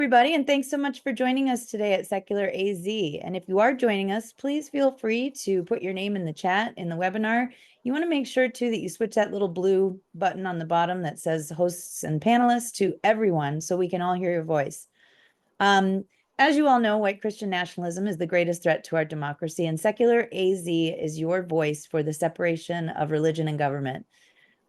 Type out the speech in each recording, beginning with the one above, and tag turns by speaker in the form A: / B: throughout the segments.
A: Everybody, and thanks so much for joining us today at Secular AZ. And if you are joining us, please feel free to put your name in the chat in the webinar. You want to make sure too that you switch that little blue button on the bottom that says hosts and panelists to everyone so we can all hear your voice. As you all know, white Christian nationalism is the greatest threat to our democracy, and Secular AZ is your voice for the separation of religion and government.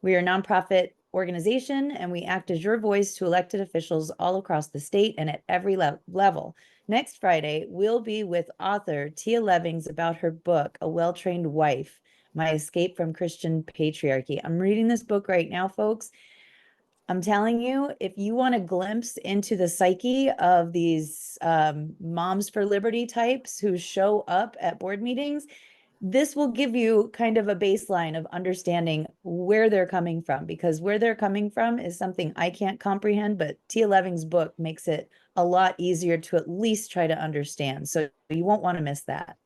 A: We are a nonprofit organization, and we act as your voice to elected officials all across the state and at every level. Next Friday, we'll be with author Tia Levings about her book, A Well-Trained Wife, My Escape from Christian Patriarchy. I'm reading this book right now, folks. I'm telling you, if you want a glimpse into the psyche of these moms for liberty types who show up at board meetings, this will give you kind of a baseline of understanding where they're coming from, because where they're coming from is something I can't comprehend, but Tia Leving's book makes it a lot easier to at least try to understand. So you won't want to miss that.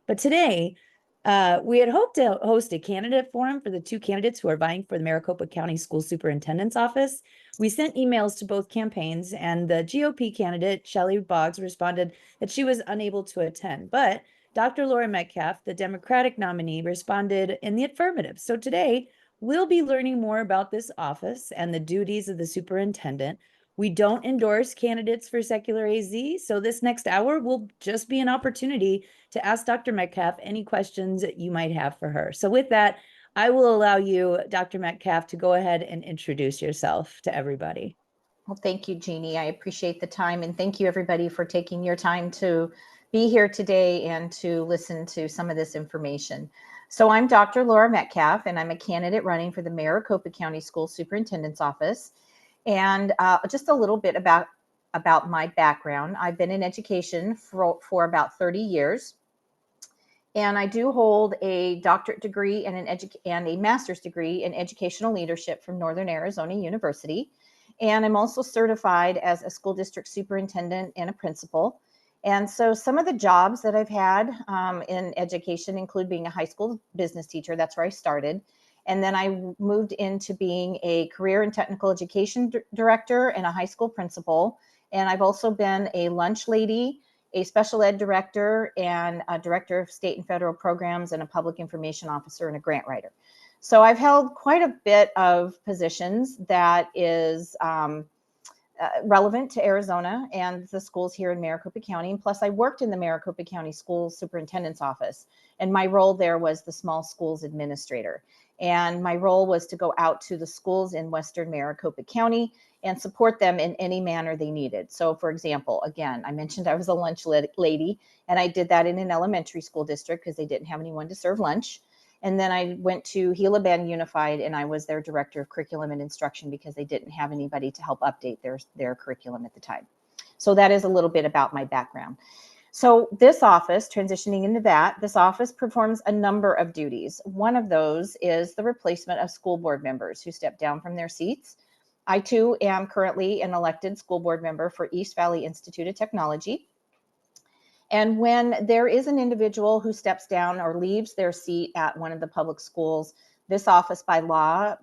A: But today, we had hoped to host a candidate forum for the two candidates who are vying for the Maricopa County School Superintendent's office. We sent emails to both campaigns, and the GOP candidate, Shelley Boggs, responded that she was unable to attend. But Dr. Laura Metcalf, the Democratic nominee, responded in the affirmative. So today, we'll be learning more about this office and the duties of the superintendent. We don't endorse candidates for Secular AZ, so this next hour will just be an opportunity to ask Dr. Metcalf any questions that you might have for her. So with that, I will allow you, Dr. Metcalf, to go ahead and introduce yourself to everybody.
B: Well, thank you, Jeannie. I appreciate the time, and thank you everybody for taking your time to be here today and to listen to some of this information. So I'm Dr. Laura Metcalf, and I'm a candidate running for the Maricopa County School Superintendent's office. And just a little bit about my background. I've been in education for about 30 years. And I do hold a doctorate degree and a master's degree in educational leadership from Northern Arizona University. And I'm also certified as a school district superintendent and a principal. And so some of the jobs that I've had in education include being a high school business teacher. That's where I started. And then I moved into being a career and technical education director and a high school principal. And I've also been a lunch lady, a special ed director, and a director of state and federal programs, and a public information officer and a grant writer. So I've held quite a bit of positions that is relevant to Arizona and the schools here in Maricopa County. And plus I worked in the Maricopa County School Superintendent's office, and my role there was the small schools administrator. And my role was to go out to the schools in Western Maricopa County and support them in any manner they needed. So for example, again, I mentioned I was a lunch lady, and I did that in an elementary school district because they didn't have anyone to serve lunch. And then I went to Gila Bend Unified, and I was their director of curriculum and instruction because they didn't have anybody to help update their curriculum at the time. So that is a little bit about my background. So this office, transitioning into that, this office performs a number of duties. One of those is the replacement of school board members who step down from their seats. I too am currently an elected school board member for East Valley Institute of Technology. And when there is an individual who steps down or leaves their seat at one of the public schools, this office by law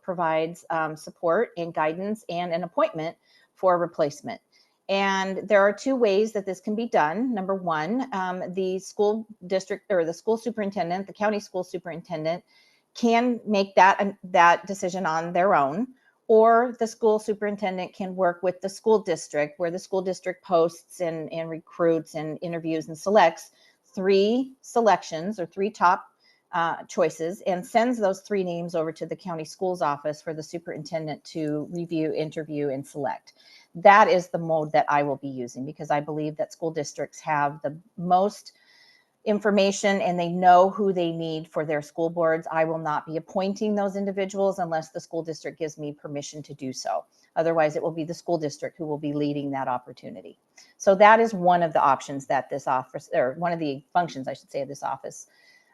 B: provides support and guidance and an appointment for a replacement. And there are two ways that this can be done. Number one, the school district or the school superintendent, the county school superintendent, can make that decision on their own, or the school superintendent can work with the school district, where the school district posts and recruits and interviews and selects three selections or three top choices and sends those three names over to the county schools office for the superintendent to review, interview, and select. That is the mode that I will be using, because I believe that school districts have the most information and they know who they need for their school boards. I will not be appointing those individuals unless the school district gives me permission to do so. Otherwise, it will be the school district who will be leading that opportunity. So that is one of the options that this office, or one of the functions, I should say, of this office.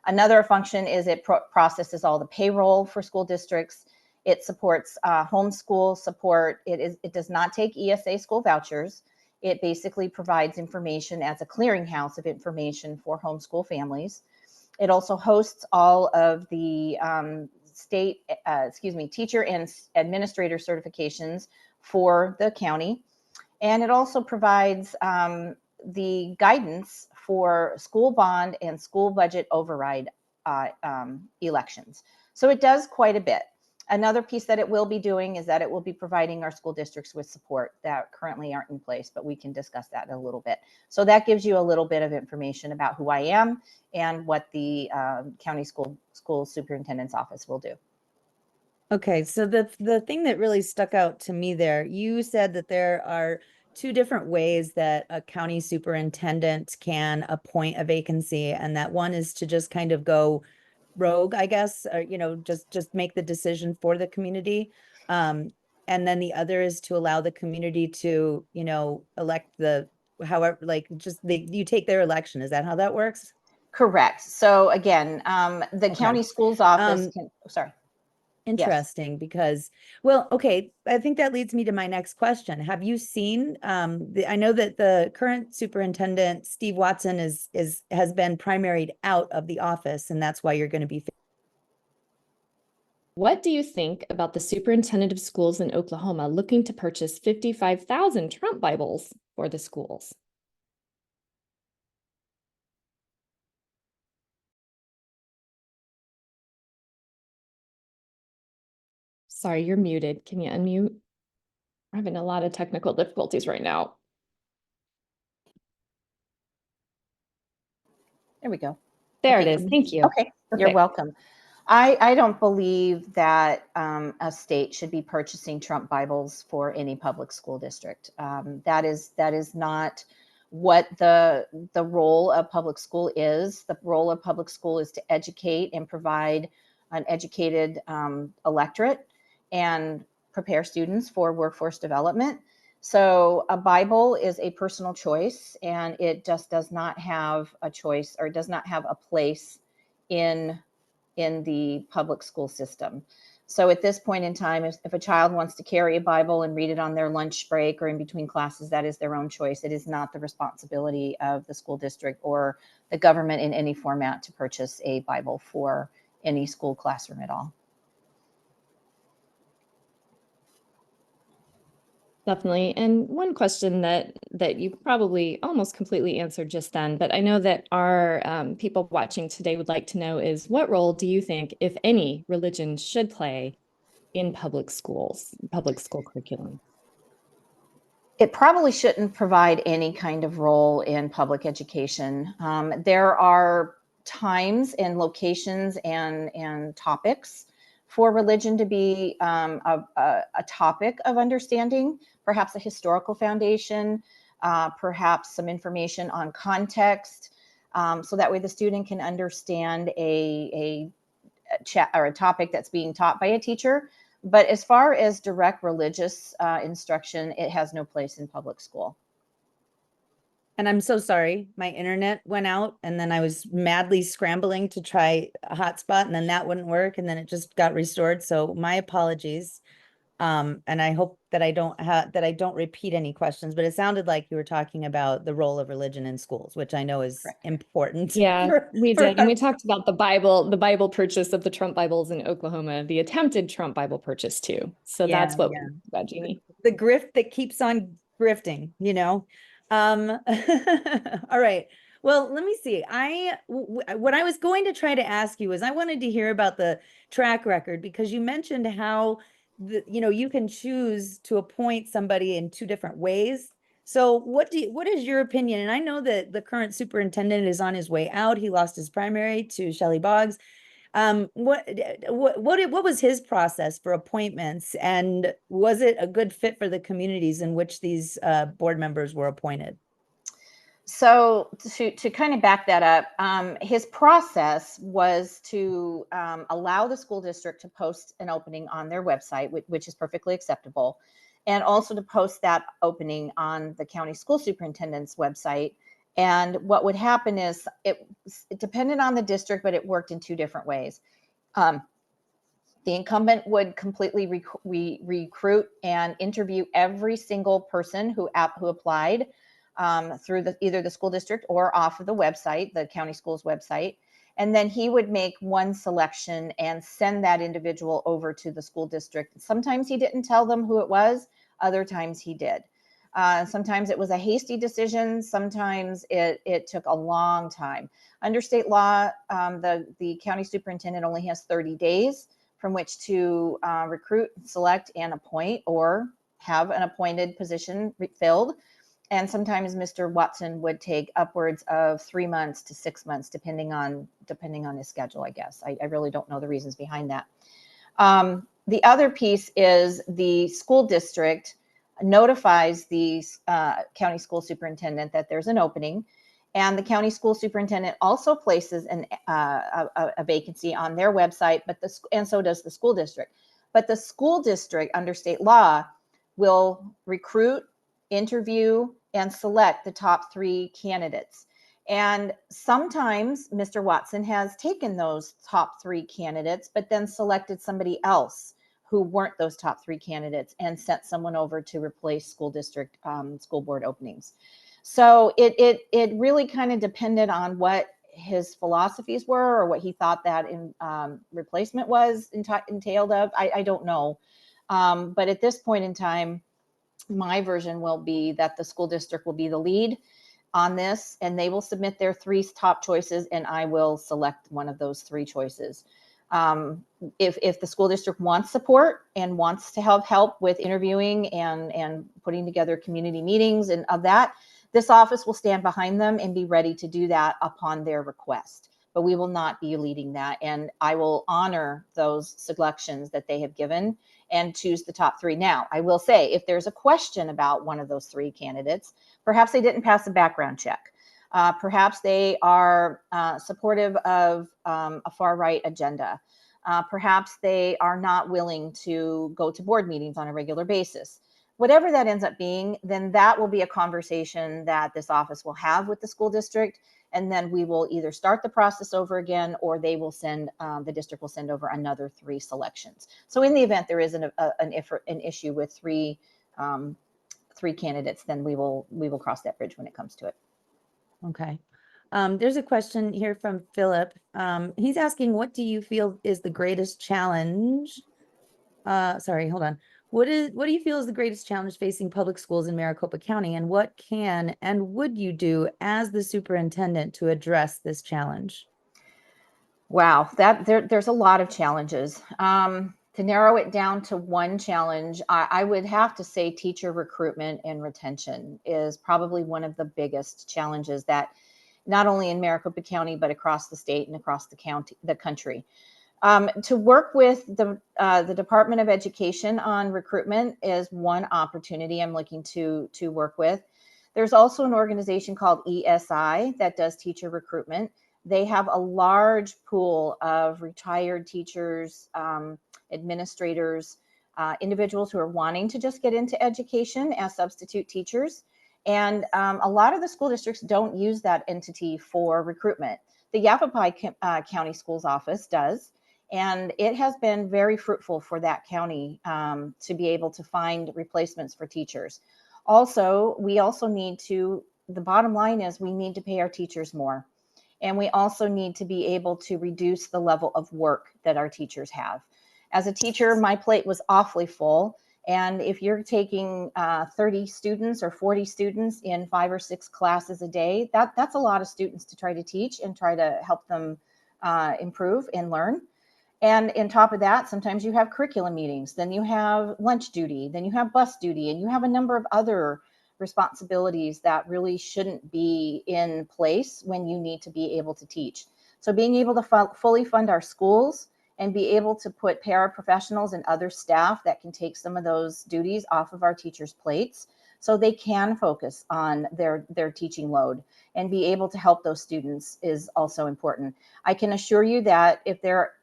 B: Another function is it processes all the payroll for school districts. It supports homeschool support. It does not take ESA school vouchers. It basically provides information as a clearinghouse of information for homeschool families. It also hosts all of the teacher and administrator certifications for the county. And it also provides the guidance for school bond and school budget override elections. So it does quite a bit. Another piece that it will be doing is that it will be providing our school districts with support that currently aren't in place, but we can discuss that in a little bit. So that gives you a little bit of information about who I am and what the county school superintendent's office will do.
A: Okay, so the thing that really stuck out to me there, you said that there are two different ways that a county superintendent can appoint a vacancy, and that one is to just kind of go rogue, I guess, or just make the decision for the community. And then the other is to allow the community to, elect however, like you take their election. Is that how that works?
B: Correct. So again, the
A: Okay.
B: county schools office can, sorry. Yes.
A: Interesting because, well, okay, I think that leads me to my next question. Have you seen, I know that the current superintendent, Steve Watson, has been primaried out of the office, and that's why you're going to be.
C: What do you think about the superintendent of schools in Oklahoma looking to purchase 55,000 Trump Bibles for the schools? Sorry, you're muted. Can you unmute? I'm having a lot of technical difficulties right now.
B: There we go.
C: There
B: Okay.
C: it is. Thank you.
B: Okay, you're welcome. I don't believe that a state should be purchasing Trump Bibles for any public school district. That is not what the role of public school is. The role of public school is to educate and provide an educated electorate and prepare students for workforce development. So a Bible is a personal choice, and it just does not have a choice or does not have a place in the public school system. So at this point in time, if a child wants to carry a Bible and read it on their lunch break or in between classes, that is their own choice. It is not the responsibility of the school district or the government in any format to purchase a Bible for any school classroom at all.
C: Definitely. And one question that you probably almost completely answered just then, but I know that our people watching today would like to know is, what role do you think, if any, religion should play in public schools, public school curriculum?
B: It probably shouldn't provide any kind of role in public education. There are times and locations and topics for religion to be a topic of understanding, perhaps a historical foundation, perhaps some information on context, so that way the student can understand a chat or a topic that's being taught by a teacher. But as far as direct religious instruction, it has no place in public school.
A: And I'm so sorry, my internet went out, and then I was madly scrambling to try a hotspot, and then that wouldn't work, and then it just got restored. So my apologies. And I hope that I don't repeat any questions, but it sounded like you were talking about the role of religion in schools, which I know is
B: Correct.
A: important.
C: Yeah, we did. And we talked about the Bible purchase of the Trump Bibles in Oklahoma, the attempted Trump Bible purchase too. So that's what we got, Jeannie.
A: The grift that keeps on grifting, all right. Well, let me see. What I was going to try to ask you is, I wanted to hear about the track record, because you mentioned how you can choose to appoint somebody in two different ways. So what is your opinion? And I know that the current superintendent is on his way out. He lost his primary to Shelley Boggs. What was his process for appointments, and was it a good fit for the communities in which these board members were appointed?
B: So to kind of back that up, his process was to allow the school district to post an opening on their website, which is perfectly acceptable, and also to post that opening on the county school superintendent's website. And what would happen is it depended on the district, but it worked in two different ways. The incumbent would completely recruit and interview every single person who applied through either the school district or off of the website, the county school's website. And then he would make one selection and send that individual over to the school district. Sometimes he didn't tell them who it was, other times he did. Sometimes it was a hasty decision. Sometimes it took a long time. Under state law, the county superintendent only has 30 days from which to recruit, select, and appoint, or have an appointed position filled. And sometimes Mr. Watson would take upwards of 3 months to 6 months, depending on his schedule, I guess. I really don't know the reasons behind that. The other piece is the school district notifies the county school superintendent that there's an opening, and the county school superintendent also places a vacancy on their website, and so does the school district. But the school district, under state law, will recruit, interview, and select the top 3 candidates. And sometimes Mr. Watson has taken those top 3 candidates, but then selected somebody else who weren't those top 3 candidates and sent someone over to replace school district school board openings. So it really kind of depended on what his philosophies were, or what he thought that replacement was entailed of. I don't know. But at this point in time, my version will be that the school district will be the lead on this, and they will submit their 3 top choices, and I will select one of those 3 choices. If the school district wants support and wants to have help with interviewing and putting together community meetings and of that, this office will stand behind them and be ready to do that upon their request. But we will not be leading that, and I will honor those selections that they have given and choose the top 3. Now, I will say, if there's a question about one of those 3 candidates, perhaps they didn't pass a background check. Perhaps they are supportive of a far-right agenda. Perhaps they are not willing to go to board meetings on a regular basis. Whatever that ends up being, then that will be a conversation that this office will have with the school district, and then we will either start the process over again, or they will send, the district will send over another 3 selections. So in the event there is an issue with 3 candidates, then we will cross that bridge when it comes to it.
A: Okay. There's a question here from Philip. He's asking, what do you feel is the greatest challenge? Sorry, hold on. What do you feel is the greatest challenge facing public schools in Maricopa County, and what can and would you do as the superintendent to address this challenge?
B: Wow, there's a lot of challenges. To narrow it down to one challenge, I would have to say teacher recruitment and retention is probably one of the biggest challenges that not only in Maricopa County, but across the state and across the country. To work with the Department of Education on recruitment is one opportunity I'm looking to work with. There's also an organization called ESI that does teacher recruitment. They have a large pool of retired teachers, administrators, individuals who are wanting to just get into education as substitute teachers. And a lot of the school districts don't use that entity for recruitment. The Yavapai County Schools Office does. And it has been very fruitful for that county to be able to find replacements for teachers. Also, the bottom line is we need to pay our teachers more. And we also need to be able to reduce the level of work that our teachers have. As a teacher, my plate was awfully full. And if you're taking 30 students or 40 students in 5 or 6 classes a day, that's a lot of students to try to teach and try to help them improve and learn. And on top of that, sometimes you have curriculum meetings, then you have lunch duty, then you have bus duty, and you have a number of other responsibilities that really shouldn't be in place when you need to be able to teach. So being able to fully fund our schools and be able to put paraprofessionals and other staff that can take some of those duties off of our teachers' plates so they can focus on their teaching load and be able to help those students is also important. I can assure you that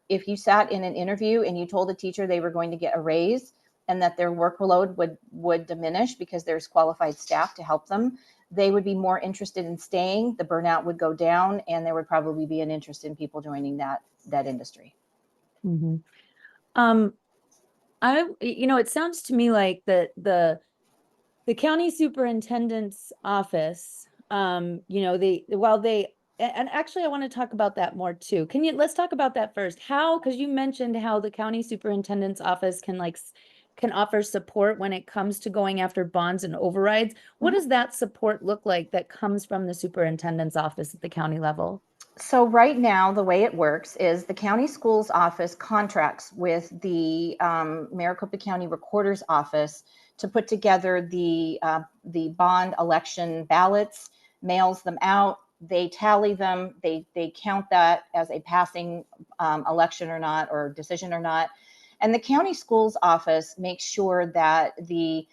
B: if you sat in an interview and you told a teacher they were going to get a raise and that their workload would diminish because there's qualified staff to help them, they would be more interested in staying, the burnout would go down, and there would probably be an interest in people joining that industry.
A: Mm-hmm. It sounds to me like the county superintendent's office, and actually I want to talk about that more too. Let's talk about that first. Because you mentioned how the county superintendent's office can can offer support when it comes to going after bonds and overrides. What does that support look like that comes from the superintendent's office at the county level?
B: So right now, the way it works is the county schools office contracts with the Maricopa County Recorder's Office to put together the bond election ballots, mails them out. They tally them. They count that as a passing election or not, or decision or not. And the county schools office makes sure that the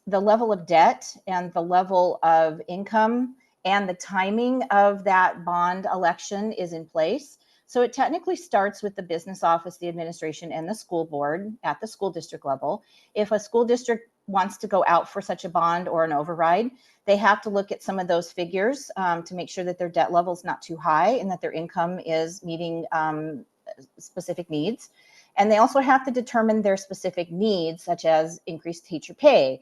B: level of debt and the level of income and the timing of that bond election is in place. So it technically starts with the business office, the administration, and the school board at the school district level. If a school district wants to go out for such a bond or an override, they have to look at some of those figures to make sure that their debt level is not too high and that their income is meeting specific needs. And they also have to determine their specific needs, such as increased teacher pay,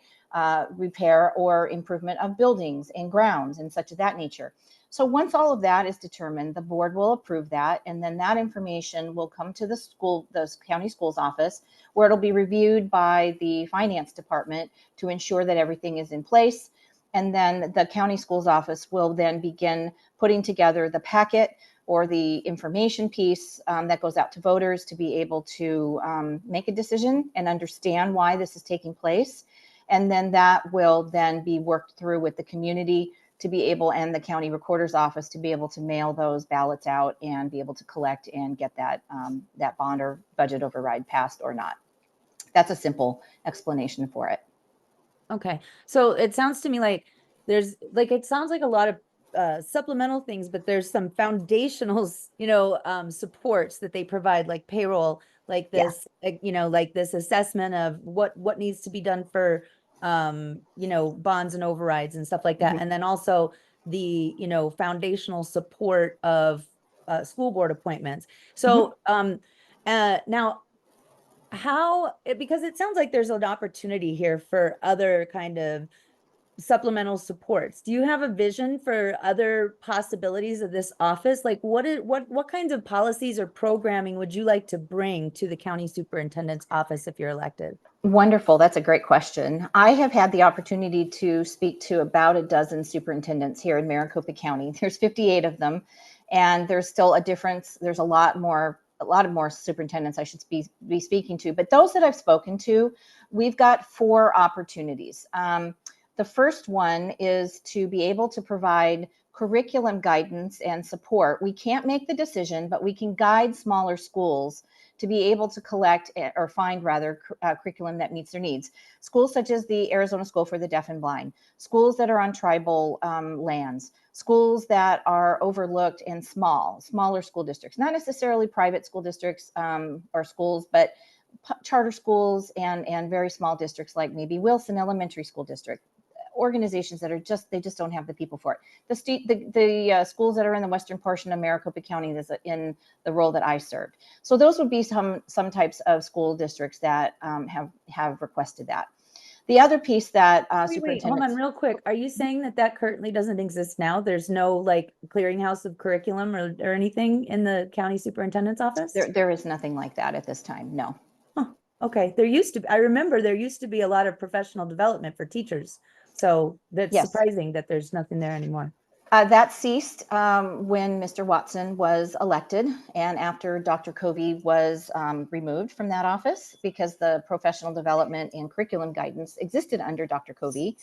B: repair or improvement of buildings and grounds and such of that nature. So once all of that is determined, the board will approve that, and then that information will come to the county schools office, where it'll be reviewed by the finance department to ensure that everything is in place. And then the county schools office will then begin putting together the packet or the information piece that goes out to voters to be able to make a decision and understand why this is taking place. And then that will then be worked through with the community to be able, and the county recorder's office to be able to mail those ballots out and be able to collect and get that that bond or budget override passed or not. That's a simple explanation for it.
A: Okay, so it sounds to me like it sounds like a lot of supplemental things, but there's some foundational, supports that they provide, like payroll, like this, like this assessment of what needs to be done for, bonds and overrides and stuff like that.
B: Mm-hmm.
A: And then also the, foundational support of school board appointments. So, now because it sounds like there's an opportunity here for other kind of supplemental supports. Do you have a vision for other possibilities of this office? Like what kinds of policies or programming would you like to bring to the county superintendent's office if you're elected?
B: Wonderful. That's a great question. I have had the opportunity to speak to about a dozen superintendents here in Maricopa County. There's 58 of them, and there's still a difference. There's a lot more superintendents I should be speaking to, but those that I've spoken to, we've got 4 opportunities. The first one is to be able to provide curriculum guidance and support. We can't make the decision, but we can guide smaller schools to be able to collect or find curriculum that meets their needs. Schools such as the Arizona School for the Deaf and Blind, schools that are on tribal lands, schools that are overlooked and smaller school districts, not necessarily private school districts or schools, but charter schools and very small districts like maybe Wilson Elementary School District, organizations that are they just don't have the people for it. The schools that are in the western portion of Maricopa County is in the role that I served. So those would be some types of school districts that have requested that. The other piece that
A: Wait, hold on real quick. Are you saying that currently doesn't exist now? There's no like clearinghouse of curriculum or anything in the county superintendent's office?
B: There is nothing like that at this time, no.
A: Huh. Okay, I remember there used to be a lot of professional development for teachers. So that's surprising that there's nothing there anymore.
B: That ceased when Mr. Watson was elected and after Dr. Covey was removed from that office, because the professional development and curriculum guidance existed under Dr. Covey.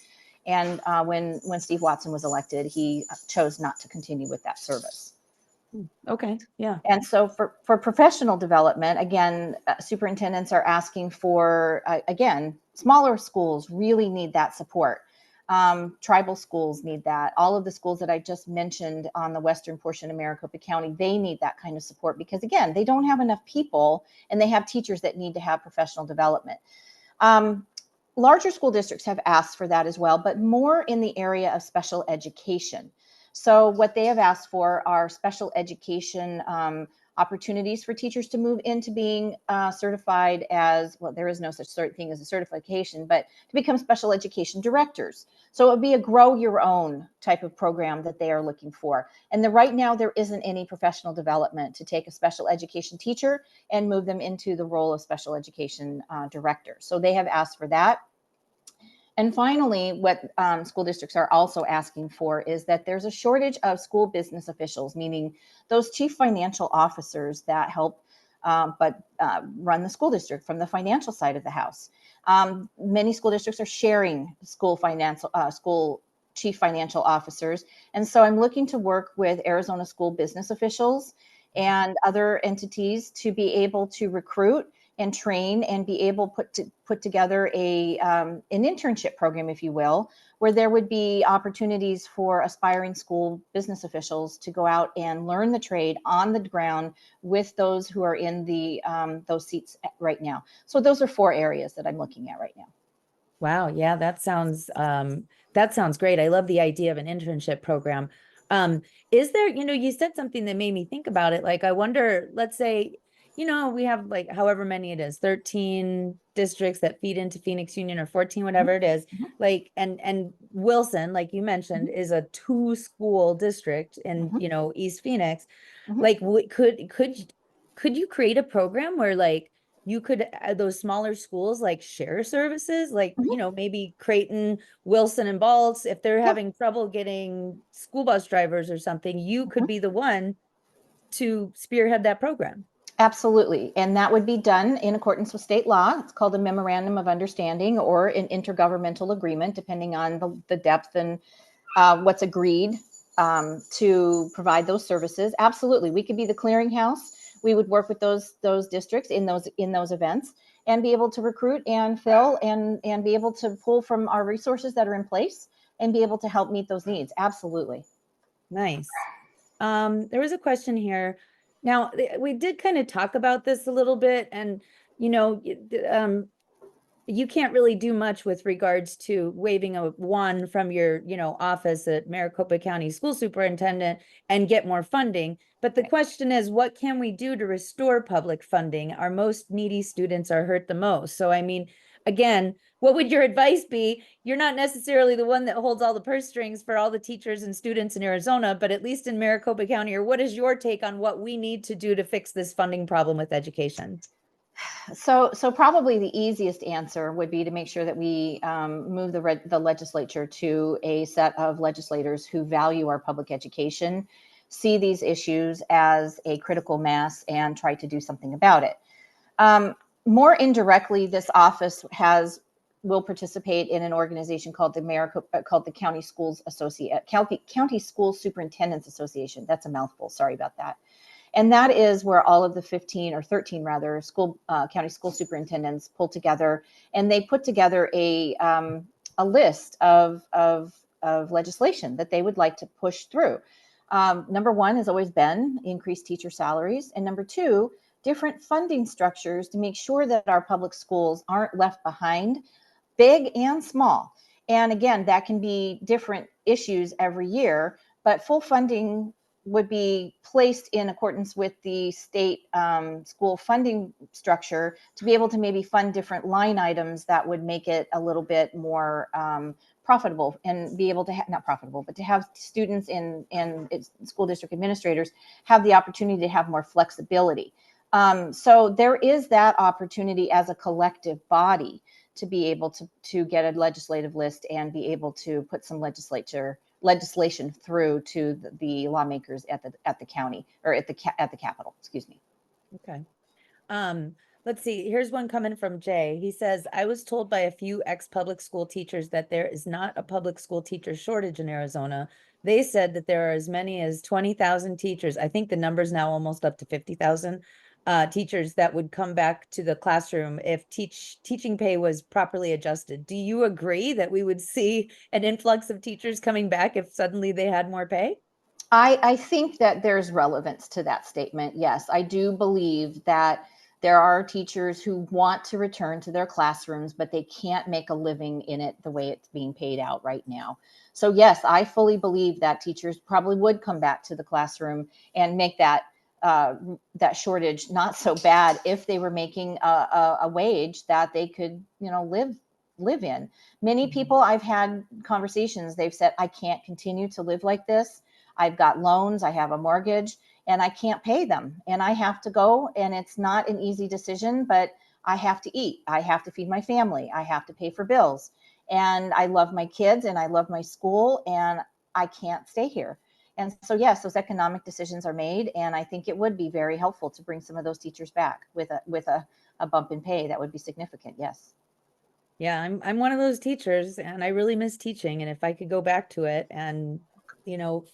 B: And when Steve Watson was elected, he chose not to continue with that service.
A: Okay, yeah.
B: And so for professional development, again, superintendents are asking for, again, smaller schools really need that support. Tribal schools need that. All of the schools that I just mentioned on the western portion of Maricopa County, they need that kind of support because, again, they don't have enough people and they have teachers that need to have professional development. Larger school districts have asked for that as well, but more in the area of special education. So what they have asked for are special education opportunities for teachers to move into being certified as, well, there is no such thing as a certification, but to become special education directors. So it would be a grow your own type of program that they are looking for. And right now there isn't any professional development to take a special education teacher and move them into the role of special education director. So they have asked for that. And finally, what school districts are also asking for is that there's a shortage of school business officials, meaning those chief financial officers that help run the school district from the financial side of the house. Many school districts are sharing school chief financial officers. And so I'm looking to work with Arizona school business officials and other entities to be able to recruit and train and be able to put together an internship program, if you will, where there would be opportunities for aspiring school business officials to go out and learn the trade on the ground with those who are in those seats right now. So those are 4 areas that I'm looking at right now.
A: Wow, yeah, that sounds great. I love the idea of an internship program. Is there, you said something that made me think about it. Like, I wonder, let's say, we have like however many it is, 13 districts that feed into Phoenix Union, or 14, whatever it is.
B: Mhm.
A: Like, and Wilson, like you mentioned, is a 2-school district in, East Phoenix.
B: Mhm.
A: Like, could you create a program where, like, you could those smaller schools like share services, like,
B: Mhm.
A: maybe Creighton, Wilson, and Balts, if they're
B: Yeah.
A: having trouble getting school bus drivers or something, you could
B: Mhm.
A: be the one to spearhead that program.
B: Absolutely. And that would be done in accordance with state law. It's called a memorandum of understanding or an intergovernmental agreement, depending on the depth and what's agreed to provide those services. Absolutely. We could be the clearinghouse. We would work with those districts in those events and be able to recruit and fill and be able to pull from our resources that are in place and be able to help meet those needs. Absolutely.
A: Nice. There was a question here. Now, we did kind of talk about this a little bit, and you can't really do much with regards to waving a wand from your, office at Maricopa County School Superintendent and get more funding. But the question is, what can we do to restore public funding? Our most needy students are hurt the most. So, I mean, again, what would your advice be? You're not necessarily the one that holds all the purse strings for all the teachers and students in Arizona, but at least in Maricopa County, or what is your take on what we need to do to fix this funding problem with education?
B: So probably the easiest answer would be to make sure that we move the legislature to a set of legislators who value our public education, see these issues as a critical mass, and try to do something about it. More indirectly, this office will participate in an organization called the County School Superintendents Association. That's a mouthful. Sorry about that. And that is where all of the 15 or 13 rather county school superintendents pull together, and they put together a list of legislation that they would like to push through. Number 1 has always been increased teacher salaries, and number 2, different funding structures to make sure that our public schools aren't left behind, big and small. And again, that can be different issues every year, but full funding would be placed in accordance with the state school funding structure to be able to maybe fund different line items that would make it a little bit more profitable, and be able to not profitable, but to have students and school district administrators have the opportunity to have more flexibility. So there is that opportunity as a collective body to be able to get a legislative list and be able to put some legislation through to the lawmakers at the county, or at the Capitol, excuse me.
A: Okay. Let's see. Here's one coming from Jay. He says, I was told by a few ex-public school teachers that there is not a public school teacher shortage in Arizona. They said that there are as many as 20,000 teachers. I think the number's now almost up to 50,000 teachers that would come back to the classroom if teaching pay was properly adjusted. Do you agree that we would see an influx of teachers coming back if suddenly they had more pay?
B: I think that there's relevance to that statement. Yes, I do believe that there are teachers who want to return to their classrooms, but they can't make a living in it the way it's being paid out right now. So yes, I fully believe that teachers probably would come back to the classroom and make that that shortage not so bad if they were making a wage that they could, live in. Many people I've had conversations, they've said, I can't continue to live like this. I've got loans, I have a mortgage, and I can't pay them. And I have to go, and it's not an easy decision, but I have to eat. I have to feed my family. I have to pay for bills. And I love my kids and I love my school, and I can't stay here. And so, yes, those economic decisions are made. And I think it would be very helpful to bring some of those teachers back with a bump in pay. That would be significant. Yes.
A: Yeah, I'm one of those teachers and I really miss teaching. And if I could go back to it and, you know,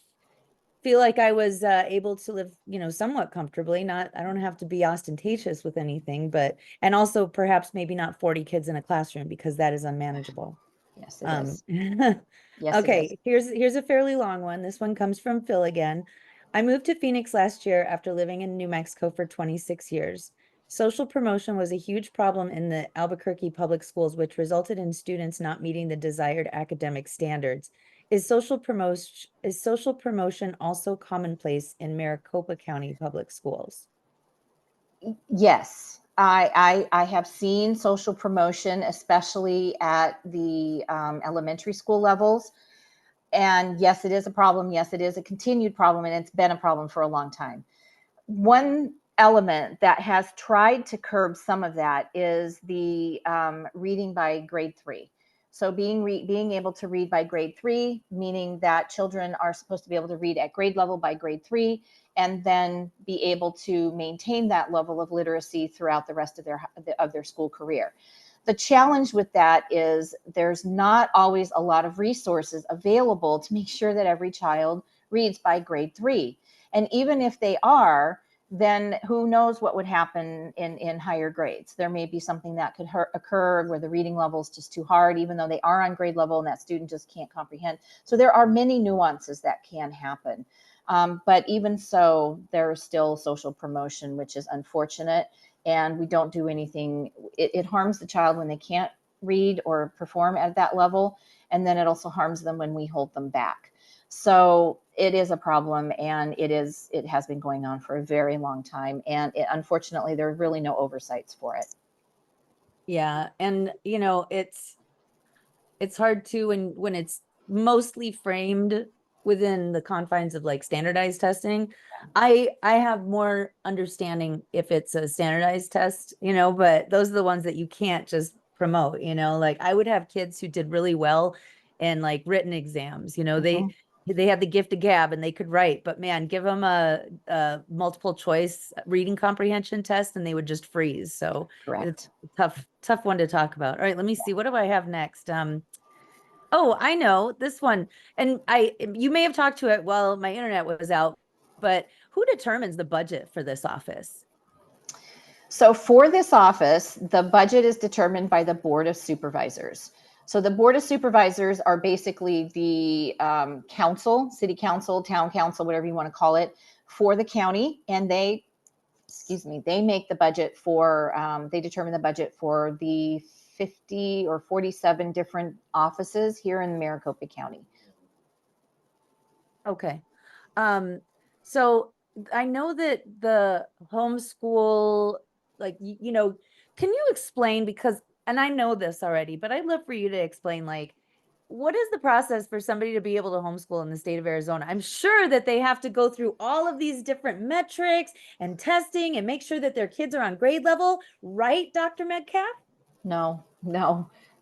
A: feel like I was able to live, somewhat comfortably, I don't have to be ostentatious with anything, and also perhaps maybe not 40 kids in a classroom because that is unmanageable.
B: Yes, it is. Yes, it is.
A: Okay, here's a fairly long one. This one comes from Phil again. I moved to Phoenix last year after living in New Mexico for 26 years. Social promotion was a huge problem in the Albuquerque public schools, which resulted in students not meeting the desired academic standards. Is social promotion also commonplace in Maricopa County public schools?
B: Yes, I have seen social promotion, especially at the elementary school levels. And yes, it is a problem. Yes, it is a continued problem, and it's been a problem for a long time. One element that has tried to curb some of that is the reading by grade 3. So being able to read by grade 3, meaning that children are supposed to be able to read at grade level by grade 3, and then be able to maintain that level of literacy throughout the rest of their school career. The challenge with that is there's not always a lot of resources available to make sure that every child reads by grade 3. And even if they are, then who knows what would happen in higher grades. There may be something that could occur where the reading level is just too hard, even though they are on grade level and that student just can't comprehend. So there are many nuances that can happen. But even so, there is still social promotion, which is unfortunate. And we don't do anything. It harms the child when they can't read or perform at that level. And then it also harms them when we hold them back. So it is a problem, and it has been going on for a very long time. And unfortunately, there are really no oversights for it.
A: Yeah. And, it's hard to when it's mostly framed within the confines of like standardized testing. I have more understanding if it's a standardized test, but those are the ones that you can't just promote, like I would have kids who did really well in like written exams, they had the gift of gab and they could write, but man, give them a multiple choice reading comprehension test and they would just freeze. So it's
B: Correct.
A: a tough one to talk about. All right, let me see. What do I have next? Oh, I know this one. And you may have talked to it while my internet was out, but who determines the budget for this office?
B: So for this office, the budget is determined by the Board of Supervisors. So the Board of Supervisors are basically the council, city council, town council, whatever you want to call it, for the county. And they make the budget they determine the budget for the 50 or 47 different offices here in Maricopa County.
A: Okay. So I know that the homeschool, like, can you explain, and I know this already, but I'd love for you to explain, like, what is the process for somebody to be able to homeschool in the state of Arizona? I'm sure that they have to go through all of these different metrics and testing and make sure that their kids are on grade level, right, Dr. Metcalf?
B: No,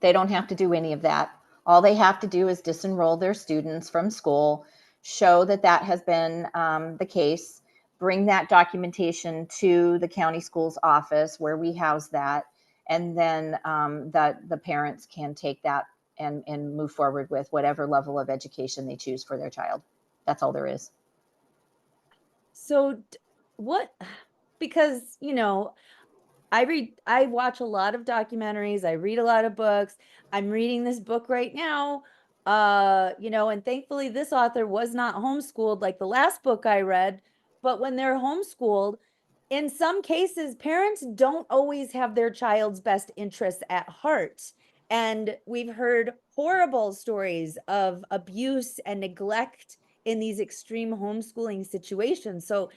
B: they don't have to do any of that. All they have to do is disenroll their students from school, show that has been the case, bring that documentation to the county schools office where we house that, and then the parents can take that and move forward with whatever level of education they choose for their child. That's all there is.
A: So what, because, I watch a lot of documentaries, I read a lot of books. I'm reading this book right now. And thankfully this author was not homeschooled like the last book I read, but when they're homeschooled, in some cases, parents don't always have their child's best interests at heart. And we've heard horrible stories of abuse and neglect in these extreme homeschooling situations. So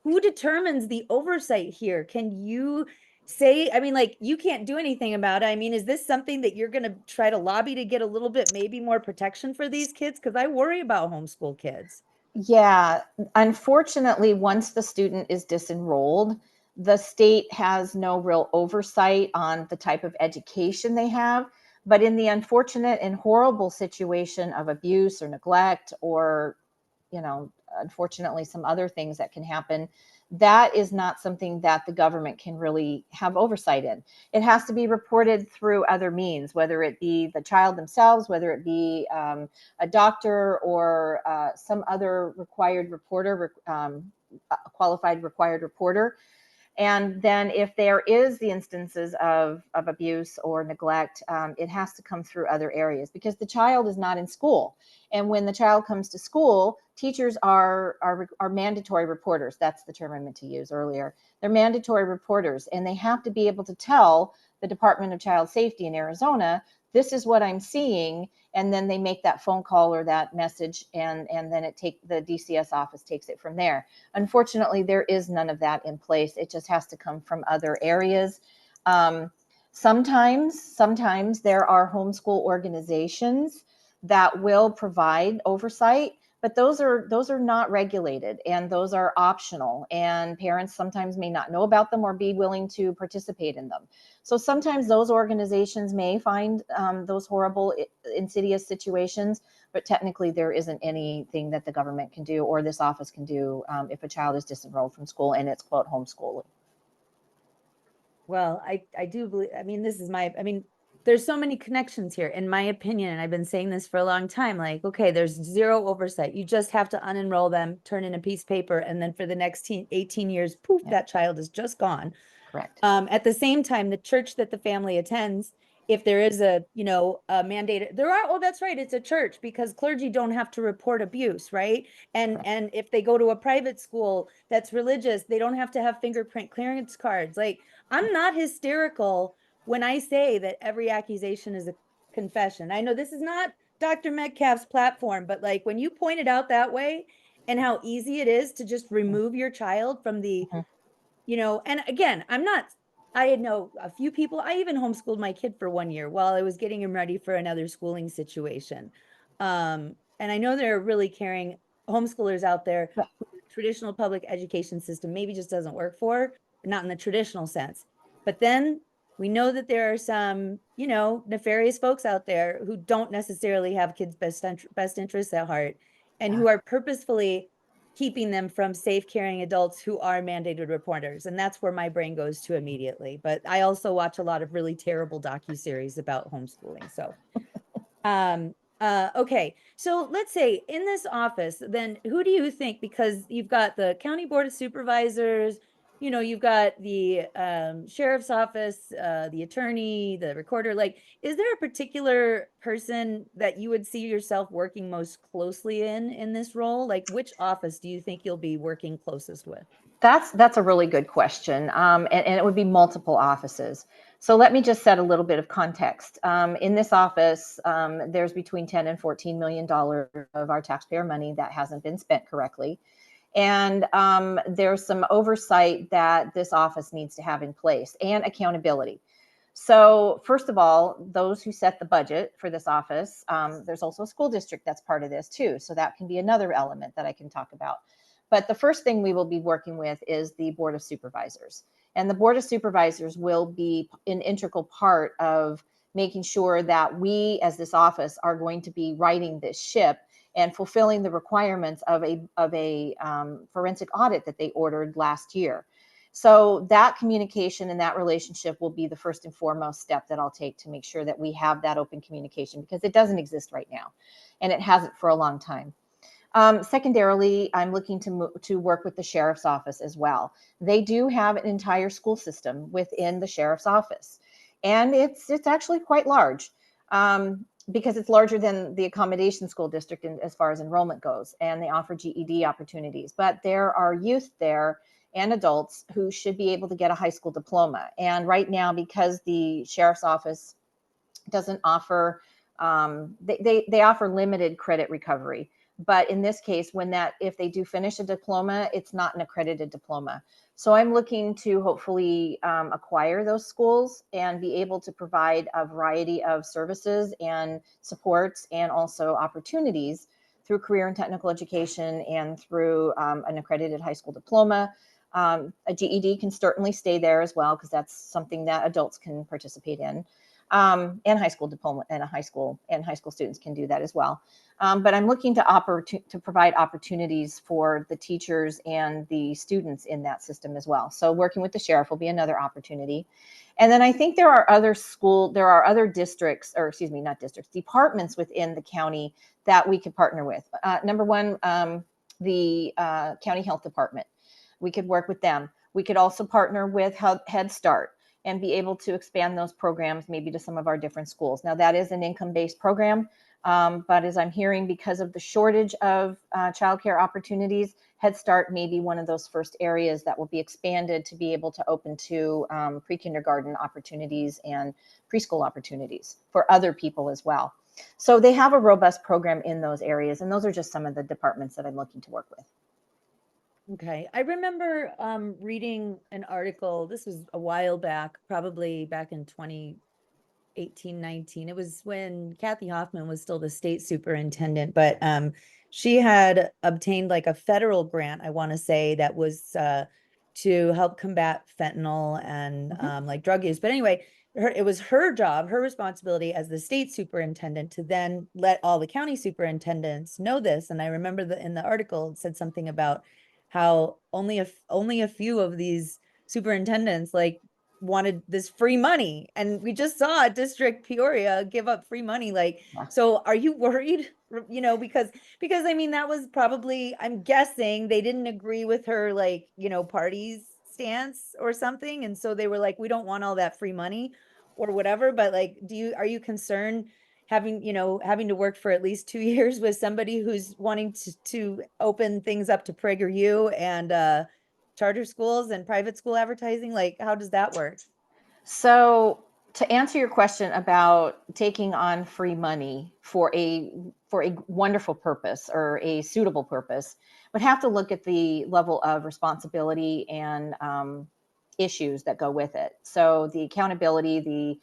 A: who determines the oversight here? Can you say, I mean, like, you can't do anything about it. I mean, is this something that you're going to try to lobby to get a little bit, maybe more protection for these kids? Because I worry about homeschool kids.
B: Yeah, unfortunately, once the student is disenrolled, the state has no real oversight on the type of education they have. But in the unfortunate and horrible situation of abuse or neglect, or, unfortunately, some other things that can happen, that is not something that the government can really have oversight in. It has to be reported through other means, whether it be the child themselves, whether it be a doctor, or some other required reporter, qualified required reporter. And then if there is the instances of abuse or neglect, it has to come through other areas, because the child is not in school. And when the child comes to school, teachers are mandatory reporters. That's the term I meant to use earlier. They're mandatory reporters, and they have to be able to tell the Department of Child Safety in Arizona, this is what I'm seeing. And then they make that phone call or that message, and then the DCS office takes it from there. Unfortunately, there is none of that in place. It just has to come from other areas. Sometimes there are homeschool organizations that will provide oversight, but those are not regulated, and those are optional, and parents sometimes may not know about them or be willing to participate in them. So sometimes those organizations may find those horrible, insidious situations, but technically there isn't anything that the government can do or this office can do if a child is disenrolled from school and it's, quote, homeschooling.
A: Well, I do believe, I mean, there's so many connections here, in my opinion, and I've been saying this for a long time, like, okay, there's zero oversight. You just have to unenroll them, turn in a piece of paper, and then for the next 18 years, poof,
B: Yeah.
A: that child is just gone.
B: Correct.
A: At the same time, the church that the family attends, if there is a mandated, that's right, it's a church, because clergy don't have to report abuse, right? And if they go to a private school that's religious, they don't have to have fingerprint clearance cards. Like, I'm not hysterical when I say that every accusation is a confession. I know this is not Dr. Metcalf's platform, but like, when you point it out that way, and how easy it is to just remove your child from the and again, I know a few people. I even homeschooled my kid for 1 year while I was getting him ready for another schooling situation. And I know there are really caring homeschoolers out there who the traditional public education system maybe just doesn't work for, not in the traditional sense. But then we know that there are some, nefarious folks out there who don't necessarily have kids' best interests at heart, and who are purposefully keeping them from safe, caring adults who are mandated reporters. And that's where my brain goes to immediately. But I also watch a lot of really terrible docuseries about homeschooling. So, okay. So let's say in this office, then who do you think, because you've got the county board of supervisors, you've got the sheriff's office, the attorney, the recorder, like, is there a particular person that you would see yourself working most closely in this role? Like, which office do you think you'll be working closest with?
B: That's a really good question, and it would be multiple offices. So let me just set a little bit of context. In this office, there's between $10 and $14 million of our taxpayer money that hasn't been spent correctly. And there's some oversight that this office needs to have in place, and accountability. So first of all, those who set the budget for this office, there's also a school district that's part of this too. So that can be another element that I can talk about. But the first thing we will be working with is the Board of Supervisors. And the Board of Supervisors will be an integral part of making sure that we, as this office, are going to be righting this ship and fulfilling the requirements of a forensic audit that they ordered last year. So that communication and that relationship will be the first and foremost step that I'll take to make sure that we have that open communication, because it doesn't exist right now, and it hasn't for a long time. Secondarily, I'm looking to work with the sheriff's office as well. They do have an entire school system within the sheriff's office, and it's actually quite large, because it's larger than the accommodation school district as far as enrollment goes, and they offer GED opportunities. But there are youth there and adults who should be able to get a high school diploma. And right now, because the sheriff's office doesn't offer They offer limited credit recovery. But in this case, if they do finish a diploma, it's not an accredited diploma. So I'm looking to hopefully acquire those schools and be able to provide a variety of services and supports and also opportunities through career and technical education and through an accredited high school diploma. A GED can certainly stay there as well, because that's something that adults can participate in. And high school diploma and high school students can do that as well. But I'm looking to provide opportunities for the teachers and the students in that system as well. So working with the sheriff will be another opportunity. And then I think there are other districts, or excuse me, not districts, departments within the county that we could partner with. Number one, the county health department. We could work with them. We could also partner with Head Start and be able to expand those programs maybe to some of our different schools. Now, that is an income-based program, but as I'm hearing, because of the shortage of childcare opportunities, Head Start may be one of those first areas that will be expanded to be able to open to pre-kindergarten opportunities and preschool opportunities for other people as well. So they have a robust program in those areas, and those are just some of the departments that I'm looking to work with.
A: Okay. I remember reading an article, this was a while back, probably back in 2018, 19. It was when Kathy Hoffman was still the state superintendent, but she had obtained like a federal grant, I want to say, that was to help combat fentanyl and like drug use. But anyway, it was her job, her responsibility as the state superintendent to then let all the county superintendents know this. And I remember in the article, it said something about how only a few of these superintendents like wanted this free money. And we just saw District Peoria give up free money. Like, so are you worried, because I mean, that was probably, I'm guessing they didn't agree with her, like, party's stance or something. And so they were like, we don't want all that free money or whatever. But like, are you concerned having to work for at least 2 years with somebody who's wanting to open things up to PragerU and charter schools and private school advertising? Like, how does that work?
B: So to answer your question about taking on free money for a wonderful purpose or a suitable purpose, would have to look at the level of responsibility and issues that go with it. So the accountability, the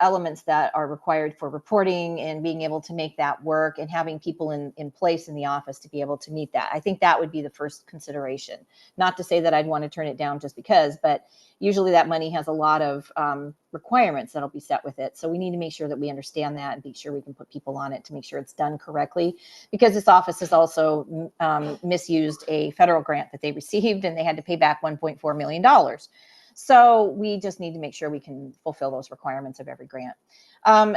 B: elements that are required for reporting and being able to make that work, and having people in place in the office to be able to meet that. I think that would be the first consideration. Not to say that I'd want to turn it down just because, but usually that money has a lot of requirements that'll be set with it. So we need to make sure that we understand that and be sure we can put people on it to make sure it's done correctly, because this office has also misused a federal grant that they received, and they had to pay back $1.4 million. So we just need to make sure we can fulfill those requirements of every grant.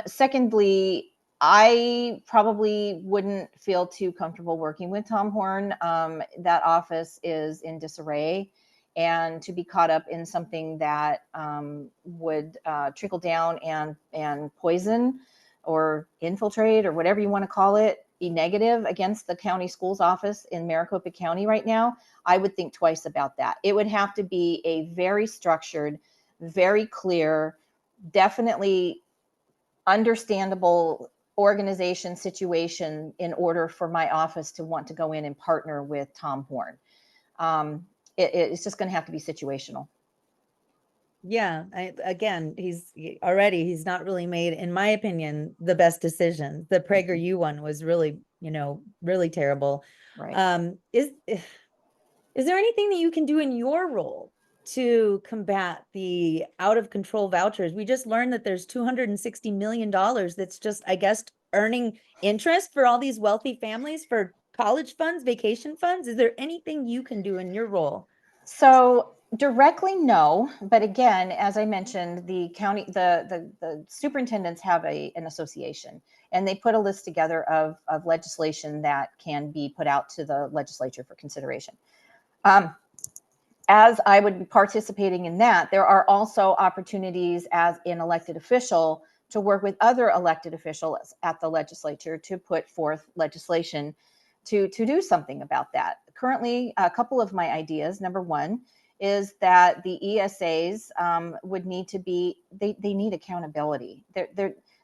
B: Secondly, I probably wouldn't feel too comfortable working with Tom Horn. That office is in disarray, and to be caught up in something that would trickle down and poison or infiltrate, or whatever you want to call it, be negative against the county schools office in Maricopa County right now, I would think twice about that. It would have to be a very structured, very clear, definitely understandable organization situation in order for my office to want to go in and partner with Tom Horn. It's just going to have to be situational.
A: Yeah, again, he's not really made, in my opinion, the best decision. The PragerU one was really, really terrible.
B: Right.
A: Is there anything that you can do in your role to combat the out of control vouchers? We just learned that there's $260 million that's just, I guess, earning interest for all these wealthy families for college funds, vacation funds. Is there anything you can do in your role?
B: So directly, no. But again, as I mentioned, the county, the superintendents have an association, and they put a list together of legislation that can be put out to the legislature for consideration. As I would be participating in that, there are also opportunities as an elected official to work with other elected officials at the legislature to put forth legislation to do something about that. Currently, a couple of my ideas. Number one is that the ESAs would need to be, they need accountability.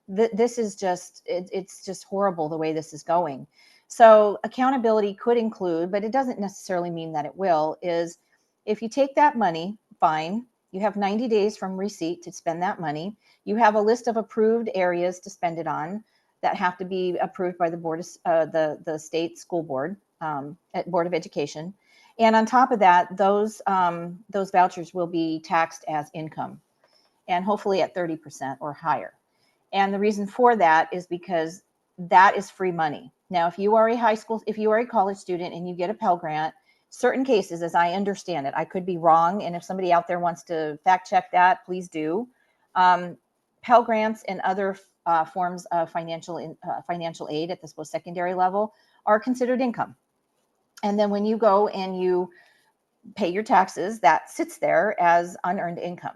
B: This is just, it's just horrible the way this is going. So accountability could include, but it doesn't necessarily mean that it will, is if you take that money, fine, you have 90 days from receipt to spend that money. You have a list of approved areas to spend it on that have to be approved by the board of the state school board, at Board of Education. And on top of that, those vouchers will be taxed as income, and hopefully at 30% or higher. And the reason for that is because that is free money. Now, if you are a college student and you get a Pell Grant, certain cases, as I understand it, I could be wrong, and if somebody out there wants to fact check that, please do. Pell Grants and other forms of financial aid at the post-secondary level are considered income. And then when you go and you pay your taxes, that sits there as unearned income.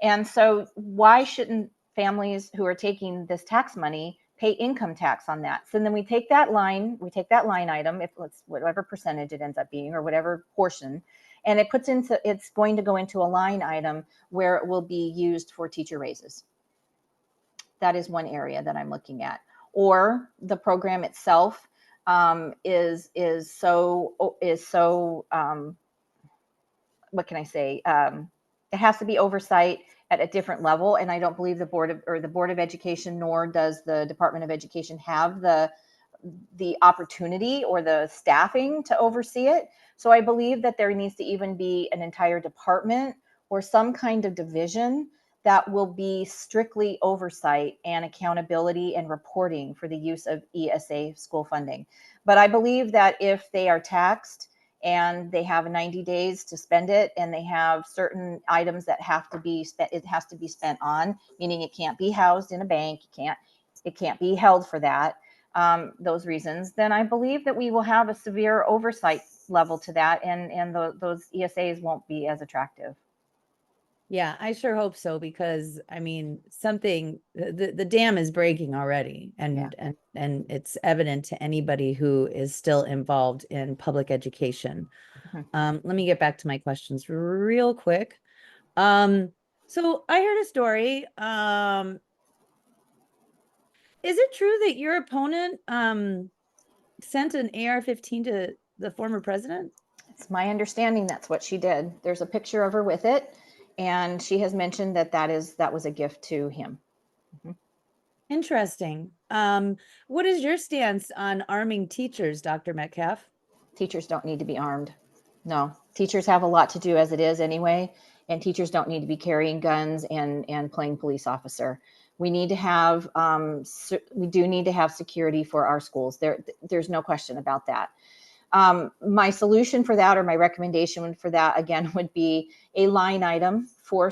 B: And so why shouldn't families who are taking this tax money pay income tax on that? So then we take that line item, if it's whatever percentage it ends up being or whatever portion, and it's going to go into a line item where it will be used for teacher raises. That is one area that I'm looking at. Or the program itself is so what can I say? It has to be oversight at a different level, and I don't believe the Board of Education, nor does the Department of Education, have the opportunity or the staffing to oversee it. So I believe that there needs to even be an entire department or some kind of division that will be strictly oversight and accountability and reporting for the use of ESA school funding. But I believe that if they are taxed and they have 90 days to spend it, and they have certain items that have to be spent, it has to be spent on, meaning it can't be housed in a bank, it can't be held for that, those reasons, then I believe that we will have a severe oversight level to that, and those ESAs won't be as attractive.
A: Yeah, I sure hope so, because I mean, the dam is breaking already, and it's evident to anybody who is still involved in public education. Let me get back to my questions real quick. So I heard a story. Is it true that your opponent sent an AR-15 to the former president?
B: It's my understanding that's what she did. There's a picture of her with it, and she has mentioned that was a gift to him.
A: Interesting. What is your stance on arming teachers, Dr. Metcalf?
B: Teachers don't need to be armed. No, teachers have a lot to do as it is anyway, and teachers don't need to be carrying guns and playing police officer. We need to have, we do need to have security for our schools. There's no question about that. My solution for that, or my recommendation for that, again, would be a line item for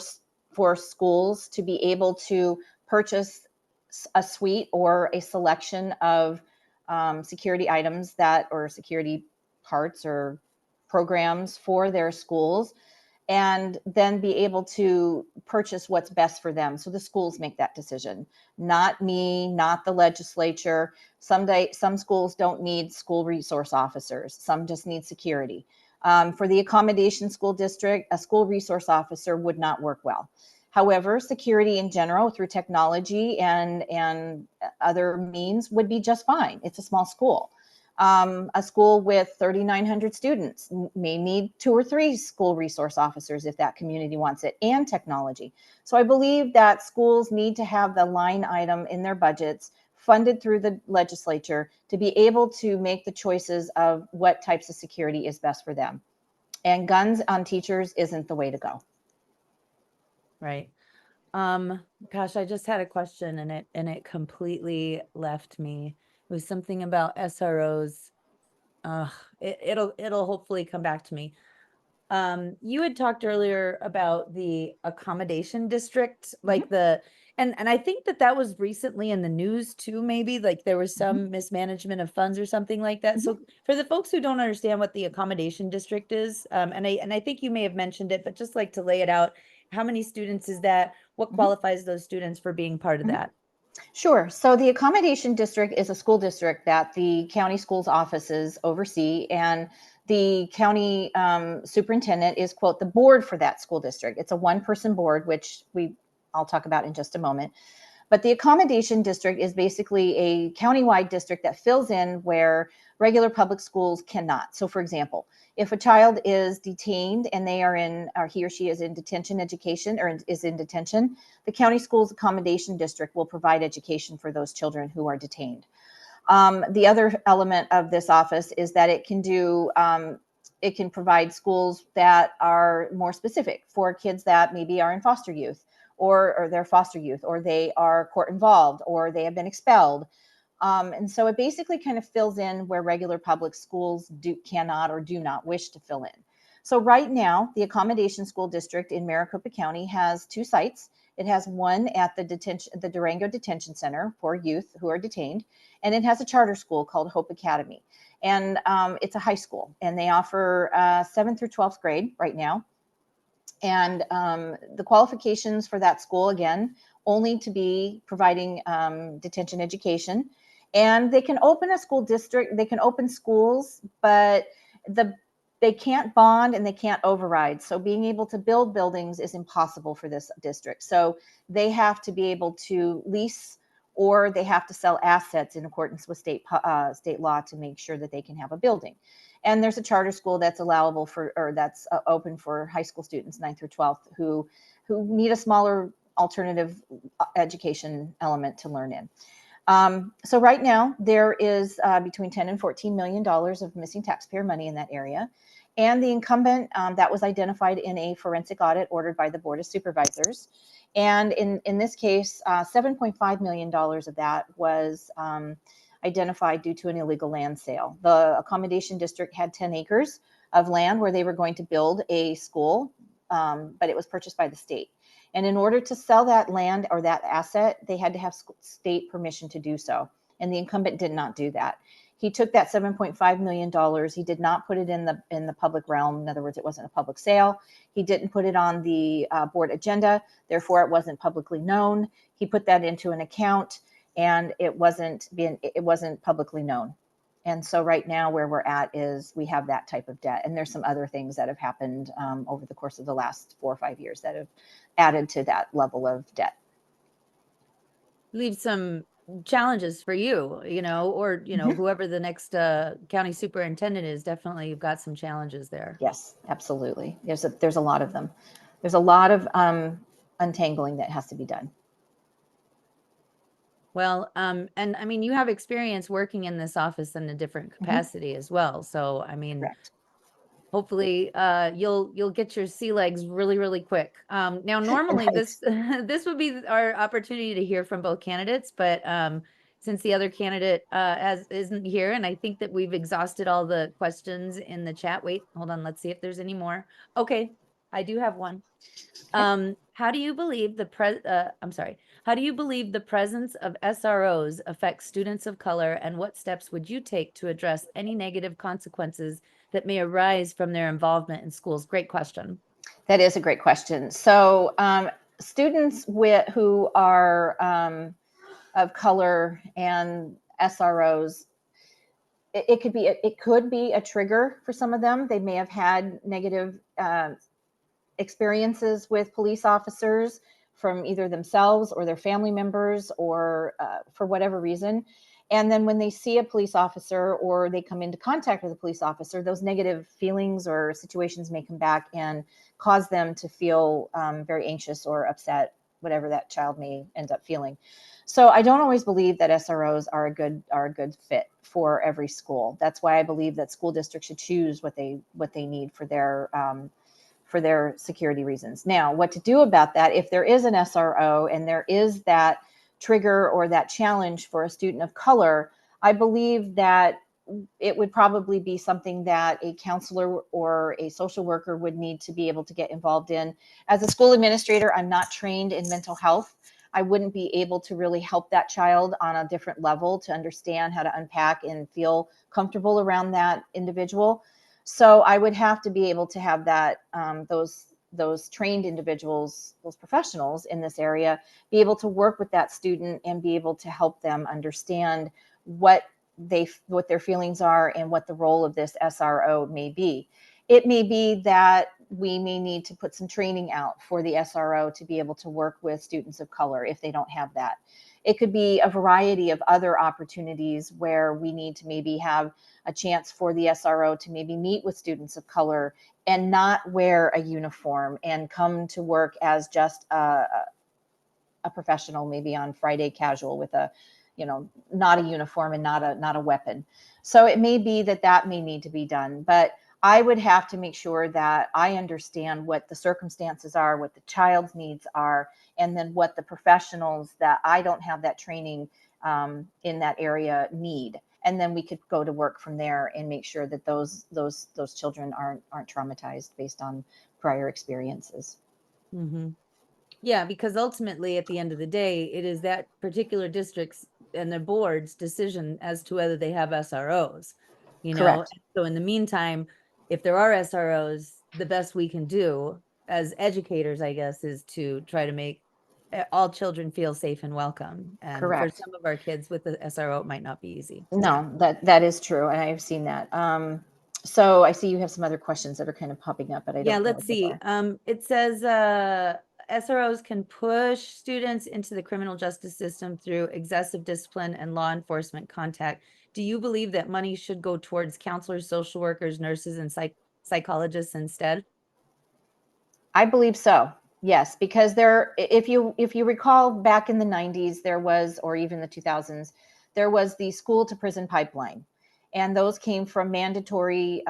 B: schools to be able to purchase a suite or a selection of security items or security parts or programs for their schools, and then be able to purchase what's best for them. So the schools make that decision, not me, not the legislature. Some schools don't need school resource officers. Some just need security. For the accommodation school district, a school resource officer would not work well. However, security in general through technology and other means would be just fine. It's a small school. A school with 3,900 students may need 2 or 3 school resource officers if that community wants it, and technology. So I believe that schools need to have the line item in their budgets funded through the legislature to be able to make the choices of what types of security is best for them. And guns on teachers isn't the way to go.
A: Right. Gosh, I just had a question and it completely left me. It was something about SROs. It'll hopefully come back to me. You had talked earlier about the accommodation district, like and I think that was recently in the news too, maybe, like there was some mismanagement of funds or something like that. So for the folks who don't understand what the accommodation district is, and I think you may have mentioned it, but just like to lay it out, how many students is that? What qualifies those students for being part of that?
B: Sure. So the accommodation district is a school district that the county schools offices oversee, and the county superintendent is, quote, the board for that school district. It's a one-person board, which I'll talk about in just a moment. But the accommodation district is basically a countywide district that fills in where regular public schools cannot. So for example, if a child is detained and they are in, or he or she is in detention education or is in detention, the county schools accommodation district will provide education for those children who are detained. The other element of this office is that it can provide schools that are more specific for kids that maybe are in foster youth, or they're foster youth, or they are court involved, or they have been expelled. And so it basically kind of fills in where regular public schools cannot or do not wish to fill in. So right now, the accommodation school district in Maricopa County has 2 sites. It has one at the Durango Detention Center for youth who are detained, and it has a charter school called Hope Academy. And it's a high school, and they offer 7th through 12th grade right now. And the qualifications for that school, again, only to be providing detention education. And they can open a school district, they can open schools, but they can't bond and they can't override. So being able to build buildings is impossible for this district. So they have to be able to lease, or they have to sell assets in accordance with state law to make sure that they can have a building. And there's a charter school that's allowable for, or that's open for high school students, 9th through 12th, who need a smaller alternative education element to learn in. So right now there is between $10 and $14 million of missing taxpayer money in that area. And the incumbent that was identified in a forensic audit ordered by the Board of Supervisors. And in this case, $7.5 million of that was identified due to an illegal land sale. The accommodation district had 10 acres of land where they were going to build a school, but it was purchased by the state. And in order to sell that land or that asset, they had to have state permission to do so. And the incumbent did not do that. He took that $7.5 million. He did not put it in the public realm. In other words, it wasn't a public sale. He didn't put it on the board agenda. Therefore, it wasn't publicly known. He put that into an account, and it wasn't publicly known. And so right now where we're at is we have that type of debt. And there's some other things that have happened over the course of the last 4 or 5 years that have added to that level of debt.
A: Leave some challenges for you, or, whoever the next county superintendent is. Definitely you've got some challenges there.
B: Yes, absolutely. There's a lot of them. There's a lot of untangling that has to be done.
A: Well, and I mean, you have experience working in this office in a different capacity as well. So, I mean,
B: Correct.
A: Hopefully, you'll get your sea legs really, really quick. Now, normally
B: Right.
A: this would be our opportunity to hear from both candidates, but since the other candidate isn't here, and I think that we've exhausted all the questions in the chat. Wait, hold on. Let's see if there's any more. Okay, I do have one. How do you believe How do you believe the presence of SROs affects students of color, and what steps would you take to address any negative consequences that may arise from their involvement in schools? Great question.
B: That is a great question. So students who are of color and SROs, it could be a trigger for some of them. They may have had negative experiences with police officers from either themselves or their family members, or for whatever reason. And then when they see a police officer or they come into contact with a police officer, those negative feelings or situations may come back and cause them to feel very anxious or upset, whatever that child may end up feeling. So I don't always believe that SROs are a good fit for every school. That's why I believe that school districts should choose what they need for their security reasons. Now, what to do about that if there is an SRO and there is that trigger or that challenge for a student of color, I believe that it would probably be something that a counselor or a social worker would need to be able to get involved in. As a school administrator, I'm not trained in mental health. I wouldn't be able to really help that child on a different level to understand how to unpack and feel comfortable around that individual. So I would have to be able to have that those trained individuals, those professionals in this area, be able to work with that student and be able to help them understand what their feelings are and what the role of this SRO may be. It may be that we may need to put some training out for the SRO to be able to work with students of color if they don't have that. It could be a variety of other opportunities where we need to maybe have a chance for the SRO to maybe meet with students of color and not wear a uniform and come to work as just a professional, maybe on Friday casual with a, not a uniform and not a weapon. So it may be that may need to be done, but I would have to make sure that I understand what the circumstances are, what the child's needs are, and then what the professionals that I don't have that training in that area need. And then we could go to work from there and make sure that those children aren't traumatized based on prior experiences.
A: Mm-hmm. Yeah, because ultimately, at the end of the day, it is that particular district's and the board's decision as to whether they have SROs,
B: Correct.
A: So in the meantime, if there are SROs, the best we can do as educators, I guess, is to try to make all children feel safe and welcome. And for
B: Correct.
A: some of our kids with the SRO, it might not be easy.
B: No, that is true, and I've seen that. So I see you have some other questions that are kind of popping up, but I
A: Yeah,
B: don't know
A: let's
B: what they
A: see.
B: are.
A: It says SROs can push students into the criminal justice system through excessive discipline and law enforcement contact. Do you believe that money should go towards counselors, social workers, nurses, and psychologists instead?
B: I believe so. Yes, because if you recall back in the 90s, there was, or even the 2000s, there was the school to prison pipeline, and those came from mandatory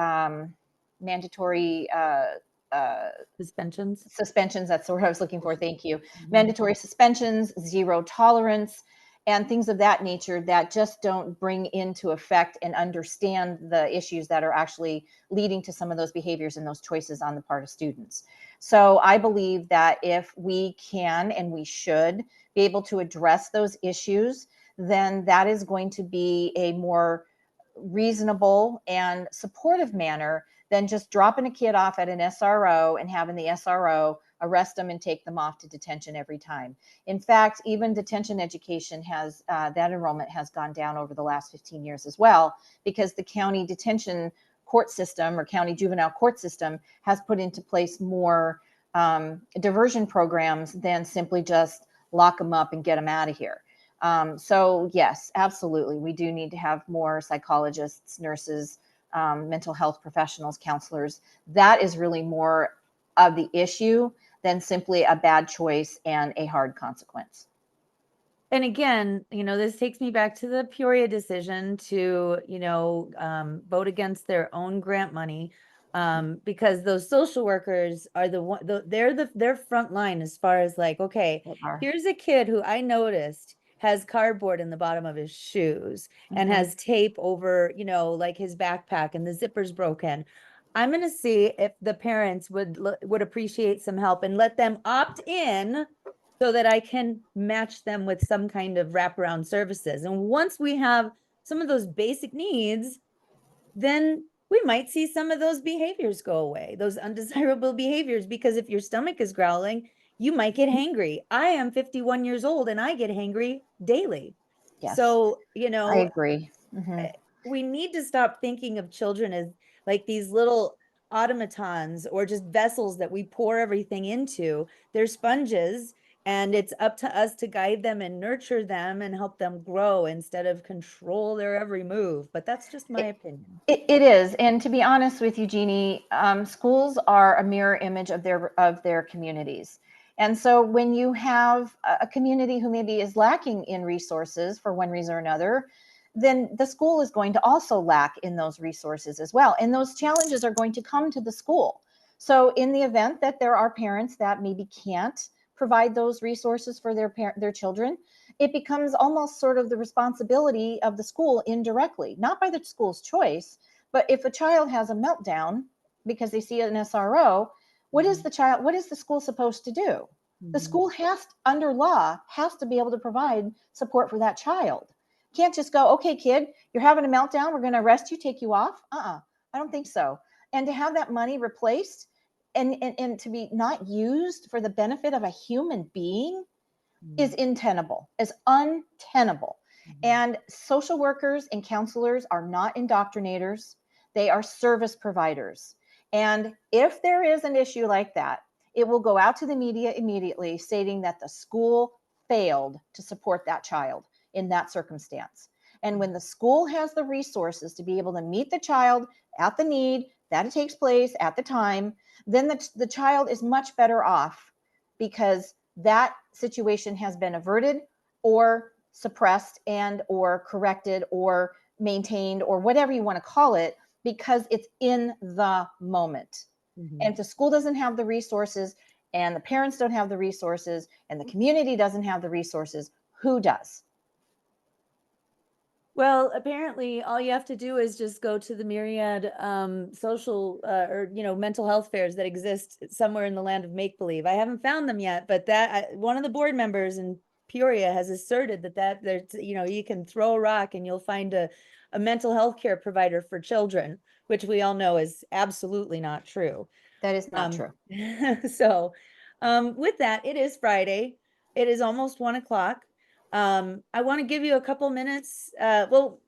A: Suspensions?
B: suspensions. That's what I was looking for. Thank you.
A: Mhm.
B: Mandatory suspensions, zero tolerance, and things of that nature that just don't bring into effect and understand the issues that are actually leading to some of those behaviors and those choices on the part of students. So I believe that if we can and we should be able to address those issues, then that is going to be a more reasonable and supportive manner than just dropping a kid off at an SRO and having the SRO arrest them and take them off to detention every time. In fact, even detention education has, that enrollment has gone down over the last 15 years as well, because the county detention court system or county juvenile court system has put into place more diversion programs than simply just lock them up and get them out of here. So yes, absolutely. We do need to have more psychologists, nurses, mental health professionals, counselors. That is really more of the issue than simply a bad choice and a hard consequence.
A: And again, this takes me back to the Peoria decision to, vote against their own grant money. Because those social workers are they're front line as far as like, okay, here's a kid who I noticed has cardboard in the bottom of his shoes and has tape over, like his backpack and the zipper's broken. I'm going to see if the parents would appreciate some help and let them opt in so that I can match them with some kind of wraparound services. And once we have some of those basic needs, then we might see some of those behaviors go away, those undesirable behaviors, because if your stomach is growling, you might get hangry. I am 51 years old and I get hangry daily.
B: Yes,
A: so,
B: I agree.
A: we need to stop thinking of children as like these little automatons or just vessels that we pour everything into. They're sponges, and it's up to us to guide them and nurture them and help them grow instead of control their every move. But that's just my opinion.
B: It is, and to be honest with you, Jeannie, schools are a mirror image of their communities. And so when you have a community who maybe is lacking in resources for one reason or another, then the school is going to also lack in those resources as well. And those challenges are going to come to the school. So in the event that there are parents that maybe can't provide those resources for their children, it becomes almost sort of the responsibility of the school indirectly, not by the school's choice, but if a child has a meltdown because they see an SRO, what is the school supposed to do? The school under law, has to be able to provide support for that child. Can't just go, okay, kid, you're having a meltdown, we're going to arrest you, take you off. I don't think so. And to have that money replaced and to be not used for the benefit of a human being is untenable. And social workers and counselors are not indoctrinators. They are service providers. And if there is an issue like that, it will go out to the media immediately stating that the school failed to support that child in that circumstance. And when the school has the resources to be able to meet the child at the need that it takes place at the time, then the child is much better off because that situation has been averted or suppressed and or corrected or maintained or whatever you want to call it, because it's in the moment.
A: Mhm.
B: And if the school doesn't have the resources and the parents don't have the resources and the community doesn't have the resources, who does?
A: Well, apparently all you have to do is just go to the myriad social or mental health fairs that exist somewhere in the land of make believe. I haven't found them yet, but one of the board members in Peoria has asserted that there's you can throw a rock and you'll find a mental health care provider for children, which we all know is absolutely not true.
B: That is not true.
A: So with that, it is Friday. It is almost 1 o'clock. I want to give you a couple minutes. Well,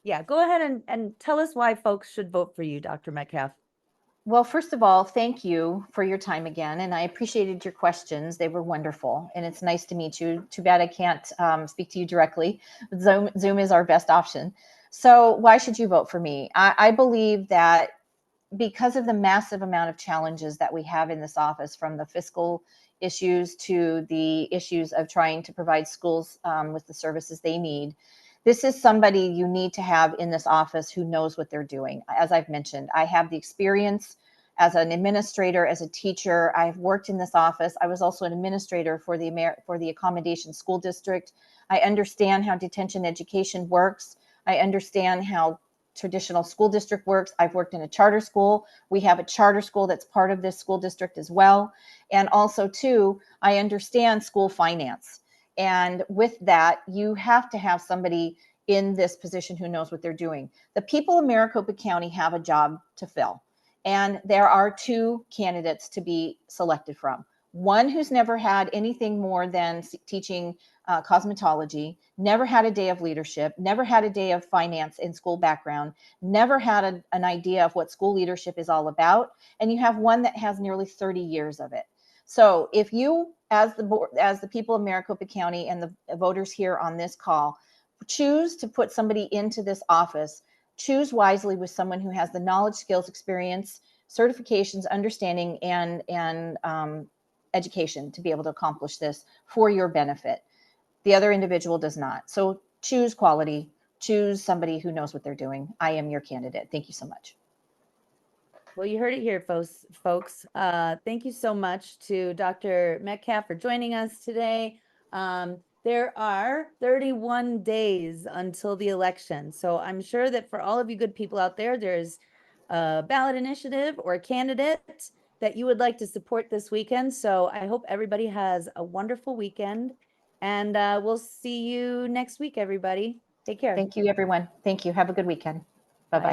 A: yeah, go ahead and tell us why folks should vote for you, Dr. Metcalf.
B: Well, first of all, thank you for your time again. And I appreciated your questions. They were wonderful. And it's nice to meet you. Too bad I can't speak to you directly. Zoom is our best option. So why should you vote for me? I believe that because of the massive amount of challenges that we have in this office, from the fiscal issues to the issues of trying to provide schools with the services they need, this is somebody you need to have in this office who knows what they're doing. As I've mentioned, I have the experience as an administrator, as a teacher. I've worked in this office. I was also an administrator for the Accommodation School District. I understand how detention education works. I understand how traditional school district works. I've worked in a charter school. We have a charter school that's part of this school district as well. And also too, I understand school finance. And with that, you have to have somebody in this position who knows what they're doing. The people of Maricopa County have a job to fill. And there are two candidates to be selected from. One who's never had anything more than teaching cosmetology, never had a day of leadership, never had a day of finance and school background, never had an idea of what school leadership is all about. And you have one that has nearly 30 years of it. So if you, as the board, as the people of Maricopa County and the voters here on this call, choose to put somebody into this office, choose wisely with someone who has the knowledge, skills, experience, certifications, understanding, and education to be able to accomplish this for your benefit. The other individual does not. So choose quality, choose somebody who knows what they're doing. I am your candidate. Thank you so much.
A: Well, you heard it here, folks. Thank you so much to Dr. Metcalf for joining us today. There are 31 days until the election. So I'm sure that for all of you good people out there, there's a ballot initiative or a candidate that you would like to support this weekend. So I hope everybody has a wonderful weekend, and we'll see you next week, everybody. Take care.
B: Thank you, everyone. Thank you. Have a good weekend.